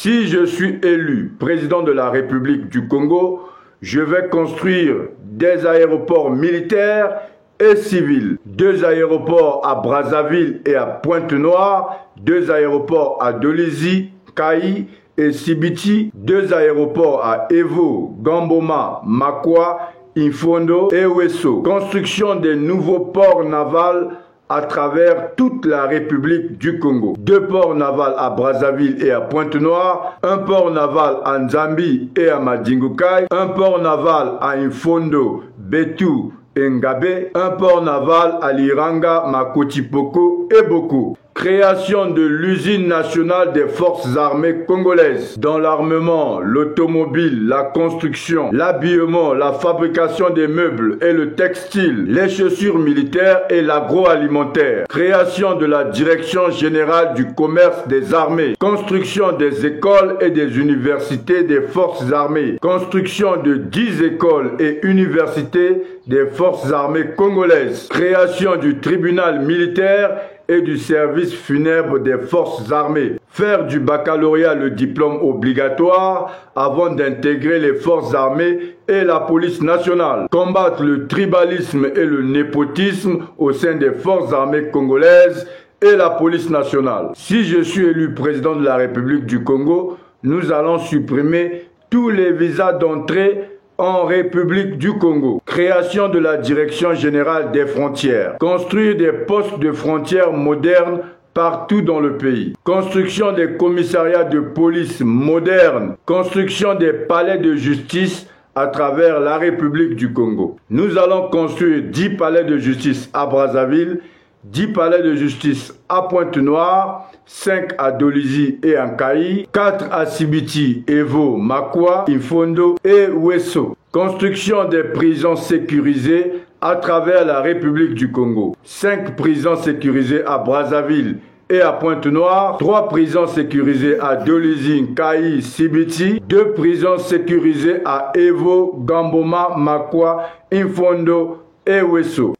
Si je suis élu président de la République du Congo, je vais construire des aéroports militaires et civils. 2 aéroports à Brazzaville et à Pointe-Noire, 2 aéroports à Dolisie, Kayi et Sibiti, 2 aéroports à Evo, Gamboma, Makwa, Infondo et Wesso. Construction des nouveaux ports navals à travers toute la République du Congo. 2 ports navals à Brazzaville et à Pointe-Noire, 1 port naval à Nzambi et à Madingukai, 1 port naval à Infondo, Betu et Ngabe, 1 port naval à Liranga, Makotipoko et Boko. Création de l'usine nationale des forces armées congolaises dans l'armement, l'automobile, la construction, l'habillement, la fabrication des meubles et le textile, les chaussures militaires et l'agroalimentaire. Création de la direction générale du commerce des armées. Construction des écoles et des universités des forces armées. Construction de 10 écoles et universités des forces armées congolaises. Création du tribunal militaire et du service funèbre des forces armées. Faire du baccalauréat le diplôme obligatoire avant d'intégrer les forces armées et la police nationale. Combattre le tribalisme et le népotisme au sein des forces armées congolaises et la police nationale. Si je suis élu président de la République du Congo, nous allons supprimer tous les visas d'entrée en République du Congo. Création de la Direction générale des frontières. Construire des postes de frontières modernes partout dans le pays. Construction des commissariats de police modernes. Construction des palais de justice à travers la République du Congo. Nous allons construire 10 palais de justice à Brazzaville, 10 palais de justice à Pointe-Noire, 5 à Dolisie et en Kayi, 4 à Sibiti, Evo, Makwa, Infondo et Wesso. Construction des prisons sécurisées à travers la République du Congo. 5 prisons sécurisées à Brazzaville et à Pointe-Noire, 3 prisons sécurisées à Dolisie, Kayi, Sibiti, 2 prisons sécurisées à Evo, Gamboma, Makwa, Infondo et Wesso.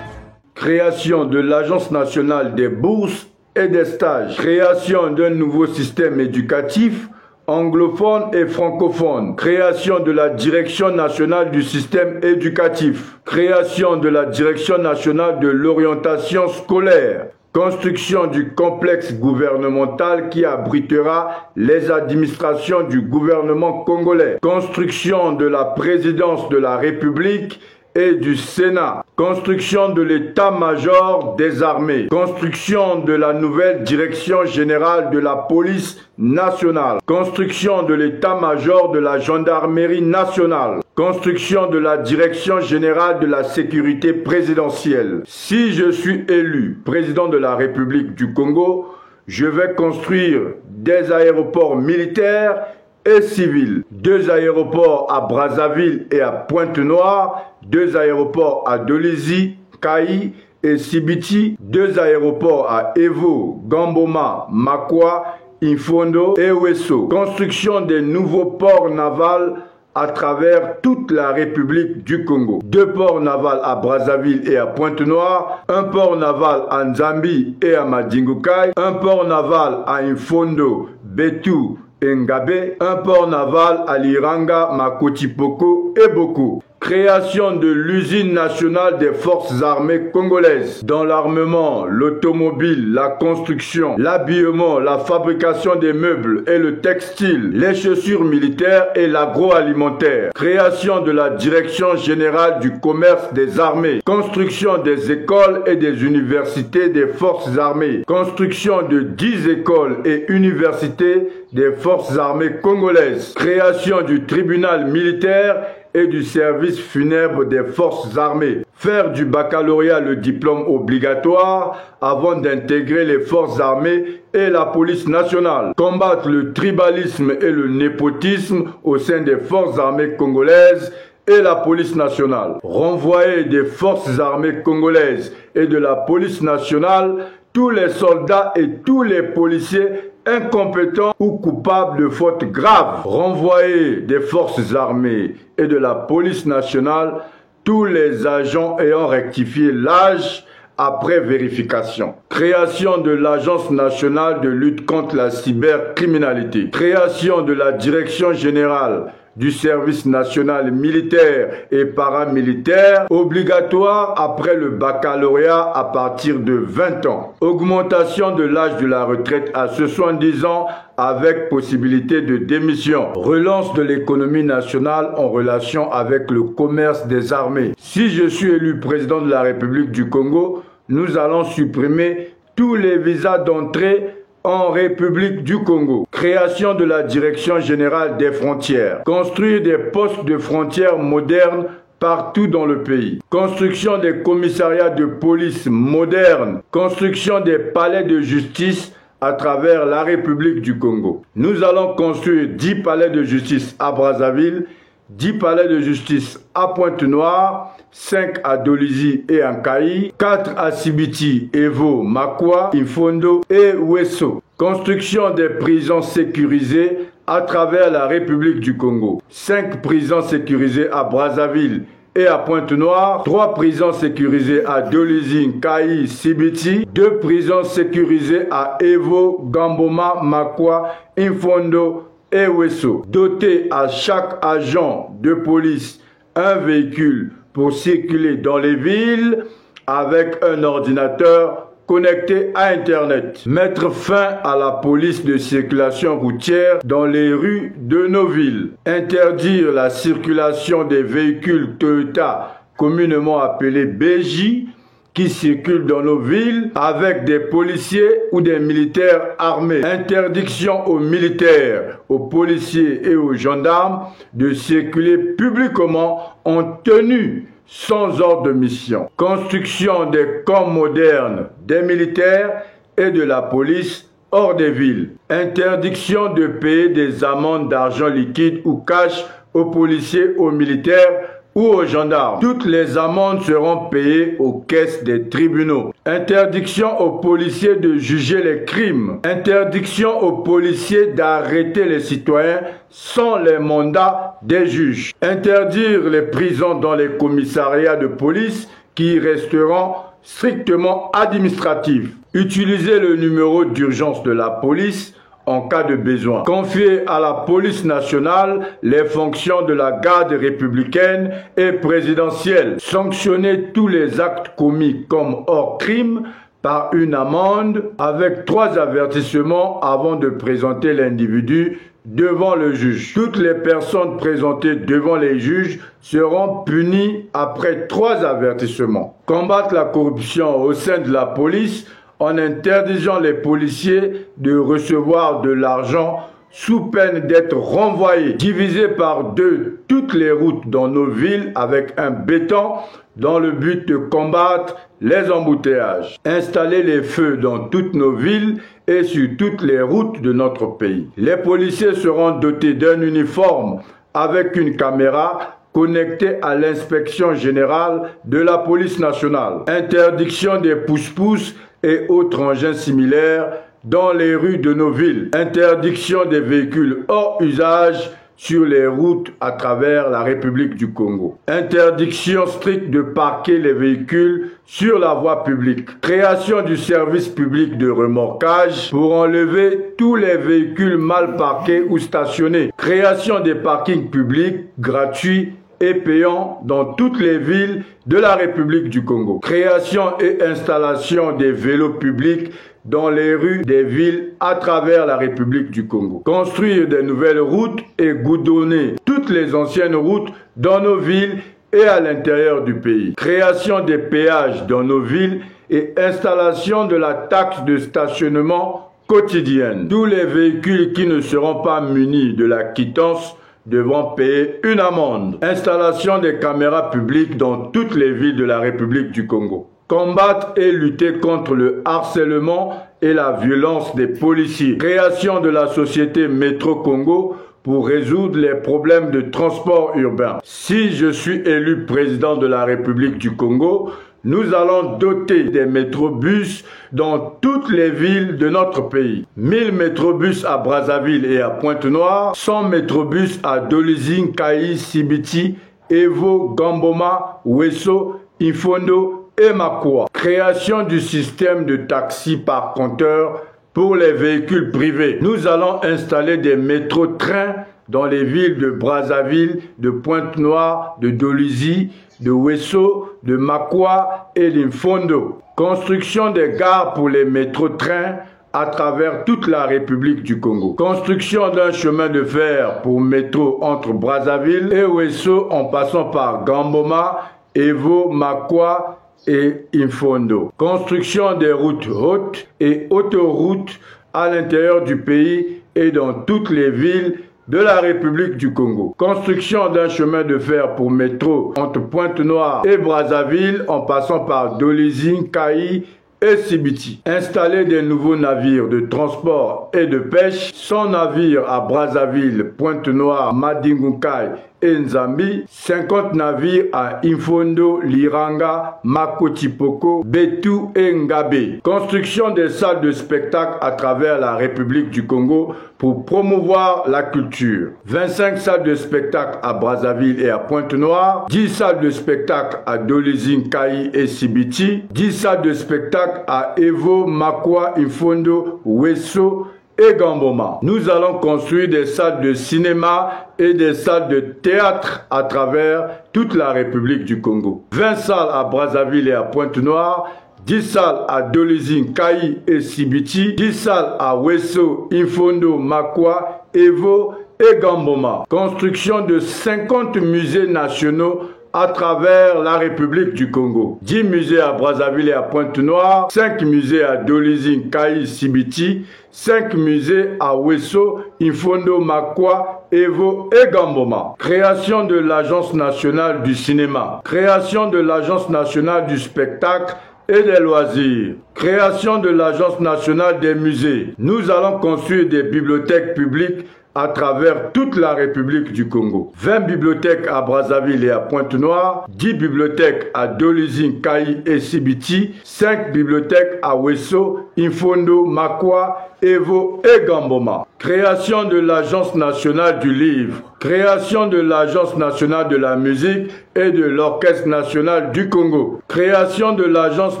Création de l'Agence nationale des bourses et des stages. Création d'un nouveau système éducatif anglophone et francophone. Création de la Direction nationale du système éducatif. Création de la Direction nationale de l'orientation scolaire. Construction du complexe gouvernemental qui abritera les administrations du gouvernement congolais. Construction de la présidence de la République et du Sénat. Construction de l'état-major des armées. Construction de la nouvelle direction générale de la police nationale. Construction de l'état-major de la gendarmerie nationale. Construction de la direction générale de la sécurité présidentielle. Si je suis élu président de la République du Congo, je vais construire des aéroports militaires et civils. 2 aéroports à Brazzaville et à Pointe-Noire, 2 aéroports à Dolisie, Kayi et Sibiti, 2 aéroports à Evo, Gamboma, Makwa, Infondo et Wesso. Construction des nouveaux ports navals à travers toute la République du Congo. 2 ports navals à Brazzaville et à Pointe-Noire, 1 port naval à Nzambi et à Madingukai, 1 port naval à Infondo, Betu et Ngabe, 1 port naval à Liranga, Makotipoko et Boko. Création de l'usine nationale des forces armées congolaises dans l'armement, l'automobile, la construction, l'habillement, la fabrication des meubles et le textile, les chaussures militaires et l'agroalimentaire. Création de la Direction générale du commerce des armées. Construction des écoles et des universités des forces armées. Construction de 10 écoles et universités des forces armées congolaises. Création du tribunal militaire et du service funèbre des forces armées. Faire du baccalauréat le diplôme obligatoire avant d'intégrer les forces armées et la police nationale. Combattre le tribalisme et le népotisme au sein des forces armées congolaises et la police nationale. Renvoyer des forces armées congolaises et de la police nationale tous les soldats et tous les policiers incompétents ou coupables de fautes graves. Renvoyer des forces armées et de la police nationale tous les agents ayant rectifié l'âge après vérification. Création de l'Agence nationale de lutte contre la cybercriminalité. Création de la Direction générale du service national militaire et paramilitaire obligatoire après le baccalauréat à partir de 20 ans. Augmentation de l'âge de la retraite à 70 ans avec possibilité de démission. Relance de l'économie nationale en relation avec le commerce des armées. Si je suis élu président de la République du Congo, nous allons supprimer tous les visas d'entrée en République du Congo. Création de la Direction générale des frontières. Construire des postes de frontières modernes partout dans le pays. Construction des commissariats de police modernes. Construction des palais de justice à travers la République du Congo. Nous allons construire 10 palais de justice à Brazzaville, 10 palais de justice à Pointe-Noire, 5 à Dolisie et Ankaï, 4 à Sibiti, Evo, Makwa, Infondo et Wesso. Construction des prisons sécurisées à travers la République du Congo. 5 prisons sécurisées à Brazzaville et à Pointe-Noire, 3 prisons sécurisées à Dolisie, Nkaï, Sibiti, 2 prisons sécurisées à Evo, Gamboma, Makwa, Infondo et Wesso. Doter à chaque agent de police un véhicule pour circuler dans les villes avec un ordinateur connecté à Internet. Mettre fin à la police de circulation routière dans les rues de nos villes. Interdire la circulation des véhicules Toyota communément appelés BJ qui circulent dans nos villes avec des policiers ou des militaires armés. Interdiction aux militaires, aux policiers et aux gendarmes de circuler publiquement en tenue sans ordre de mission. Construction des camps modernes des militaires et de la police hors des villes. Interdiction de payer des amendes d'argent liquide ou cash aux policiers, aux militaires ou aux gendarmes. Toutes les amendes seront payées aux caisses des tribunaux. Interdiction aux policiers de juger les crimes. Interdiction aux policiers d'arrêter les citoyens sans les mandats des juges. Interdire les prisons dans les commissariats de police qui resteront strictement administratifs. Utiliser le numéro d'urgence de la police en cas de besoin. Confier à la police nationale les fonctions de la garde républicaine et présidentielle. Sanctionner tous les actes commis comme hors crime par une amende avec 3 avertissements avant de présenter l'individu devant le juge. Toutes les personnes présentées devant les juges seront punies après 3 avertissements. Combattre la corruption au sein de la police en interdisant les policiers de recevoir de l'argent sous peine d'être renvoyés. Diviser par 2 toutes les routes dans nos villes avec un béton dans le but de combattre les embouteillages. Installer les feux dans toutes nos villes et sur toutes les routes de notre pays. Les policiers seront dotés d'un uniforme avec une caméra connecté à l'inspection générale de la police nationale. Interdiction des pousse-pousse et autres engins similaires dans les rues de nos villes. Interdiction des véhicules hors usage sur les routes à travers la République du Congo. Interdiction stricte de parquer les véhicules sur la voie publique. Création du service public de remorquage pour enlever tous les véhicules mal parqués ou stationnés. Création des parkings publics gratuits et payants dans toutes les villes de la République du Congo. Création et installation des vélos publics dans les rues des villes à travers la République du Congo. Construire de nouvelles routes et goudronner toutes les anciennes routes dans nos villes et à l'intérieur du pays. Création des péages dans nos villes et installation de la taxe de stationnement quotidienne. Tous les véhicules qui ne seront pas munis de la quittance devront payer une amende. Installation des caméras publiques dans toutes les villes de la République du Congo. Combattre et lutter contre le harcèlement et la violence des policiers. Création de la société Métro Congo pour résoudre les problèmes de transport urbain. Si je suis élu président de la République du Congo, nous allons doter des métrobus dans toutes les villes de notre pays. 1000 métrobus à Brazzaville et à Pointe-Noire, 100 métrobus à Dolizing, Kayi, Sibiti, Evo, Gamboma, Wesso, Infondo et Makwa. Création du système de taxi par compteur pour les véhicules privés. Nous allons installer des métros-trains dans les villes de Brazzaville, de Pointe-Noire, de Dolizy, de Wesso, de Makwa et d'Infondo. Construction des gares pour les métros-trains à travers toute la République du Congo. Construction d'un chemin de fer pour métro entre Brazzaville et Wesso en passant par Gamboma, Evo, Makwa et Infondo. Construction des routes hautes et autoroutes à l'intérieur du pays et dans toutes les villes de la République du Congo. Construction d'un chemin de fer pour métro entre Pointe-Noire et Brazzaville en passant par Dolizing, Kayi et Sibiti. Installer des nouveaux navires de transport et de pêche, 100 navires à Brazzaville, Pointe-Noire, Madingunkai et Nzambi, 50 navires à Infondo, Liranga, Makotipoko, Betu et Ngabe. Construction des salles de spectacle à travers la République du Congo pour promouvoir la culture. 25 salles de spectacle à Brazzaville et à Pointe-Noire, 10 salles de spectacle à Dolizing, Kayi et Sibiti, 10 salles de spectacle à Evo, Makwa, Infondo, Wesso et Gamboma. Nous allons construire des salles de cinéma et des salles de théâtre à travers toute la République du Congo. 20 salles à Brazzaville et à Pointe-Noire, 10 salles à Dolizing, Kayi et Sibiti, 10 salles à Wesso, Infondo, Makwa, Evo et Gamboma. Construction de 50 musées nationaux à travers la République du Congo. 10 musées à Brazzaville et à Pointe-Noire, 5 musées à Dolizing, Kayi, Sibiti, 5 musées à Wesso, Infondo, Makwa, Evo et Gamboma. Création de l'Agence nationale du cinéma. Création de l'Agence nationale du spectacle et des loisirs. Création de l'Agence nationale des musées. Nous allons construire des bibliothèques publiques à travers toute la République du Congo. 20 bibliothèques à Brazzaville et à Pointe-Noire, 10 bibliothèques à Dolizing, Kayi et Sibiti, 5 bibliothèques à Wesso, Infondo, Makwa, Evo et Gamboma. Création de l'Agence nationale du livre. Création de l'Agence nationale de la musique et de l'Orchestre national du Congo. Création de l'Agence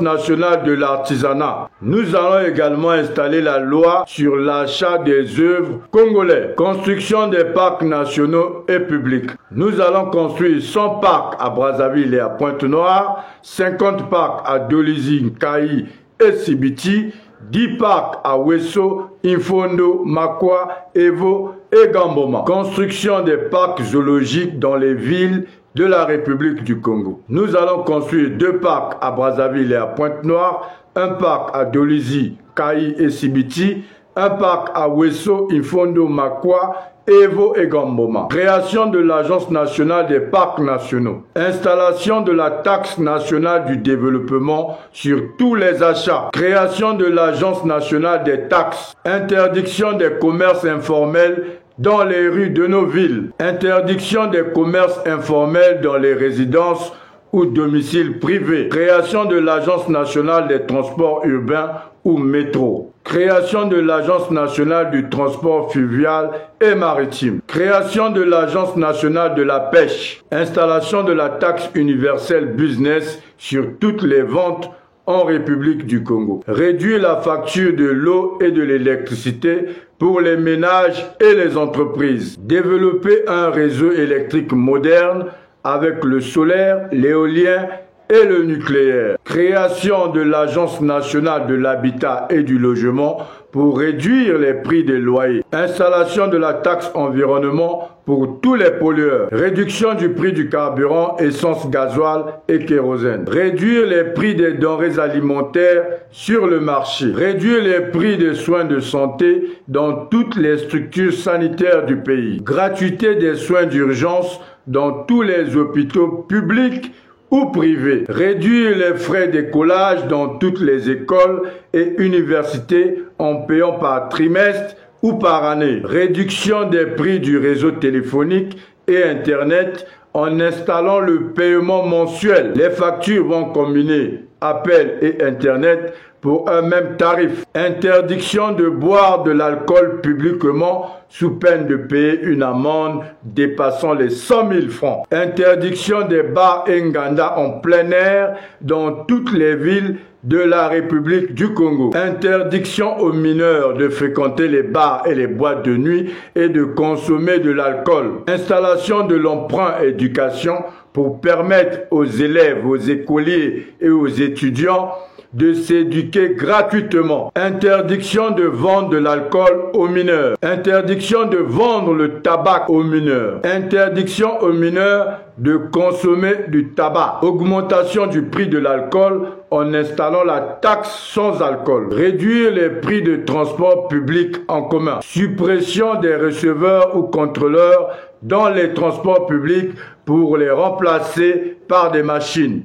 nationale de l'artisanat. Nous allons également installer la loi sur l'achat des œuvres congolaises. Construction des parcs nationaux et publics. Nous allons construire 100 parcs à Brazzaville et à Pointe-Noire, 50 parcs à Dolizing, Kayi et Sibiti, 10 parcs à Wesso, Infondo, Makwa, Evo et Gamboma. Construction des parcs zoologiques dans les villes de la République du Congo. Nous allons construire 2 parcs à Brazzaville et à Pointe-Noire, un parc à Dolizing, Kayi et Sibiti, un parc à Wesso, Infondo, Makwa, Evo et Gamboma. Création de l'Agence nationale des parcs nationaux. Installation de la taxe nationale du développement sur tous les achats. Création de l'Agence nationale des taxes. Interdiction des commerces informels dans les rues de nos villes. Interdiction des commerces informels dans les résidences ou domiciles privés. Création de l'Agence nationale des transports urbains ou métro. Création de l'Agence nationale du transport fluvial et maritime. Création de l'Agence nationale de la pêche. Installation de la taxe universelle business sur toutes les ventes en République du Congo. Réduire la facture de l'eau et de l'électricité pour les ménages et les entreprises. Développer un réseau électrique moderne avec le solaire, l'éolien et le nucléaire. Création de l'Agence nationale de l'habitat et du logement pour réduire les prix des loyers. Installation de la taxe environnement pour tous les pollueurs. Réduction du prix du carburant, essence, gasoil et kérosène. Réduire les prix des denrées alimentaires sur le marché. Réduire les prix des soins de santé dans toutes les structures sanitaires du pays. Gratuité des soins d'urgence dans tous les hôpitaux publics ou privés. Réduire les frais d'écolage dans toutes les écoles et universités en payant par trimestre ou par année. Réduction des prix du réseau téléphonique et Internet en installant le paiement mensuel. Les factures vont combiner appel et Internet pour un même tarif. Interdiction de boire de l'alcool publiquement sous peine de payer une amende dépassant les 100 000 francs. Interdiction des bars Nganda en plein air dans toutes les villes de la République du Congo. Interdiction aux mineurs de fréquenter les bars et les boîtes de nuit et de consommer de l'alcool. Installation de l'emprunt éducation pour permettre aux élèves, aux écoliers et aux étudiants de s'éduquer gratuitement. Interdiction de vendre de l'alcool aux mineurs. Interdiction de vendre le tabac aux mineurs. Interdiction aux mineurs de consommer du tabac. Augmentation du prix de l'alcool en installant la taxe sans alcool. Réduire les prix de transport public en commun. Suppression des receveurs ou contrôleurs dans les transports publics pour les remplacer par des machines.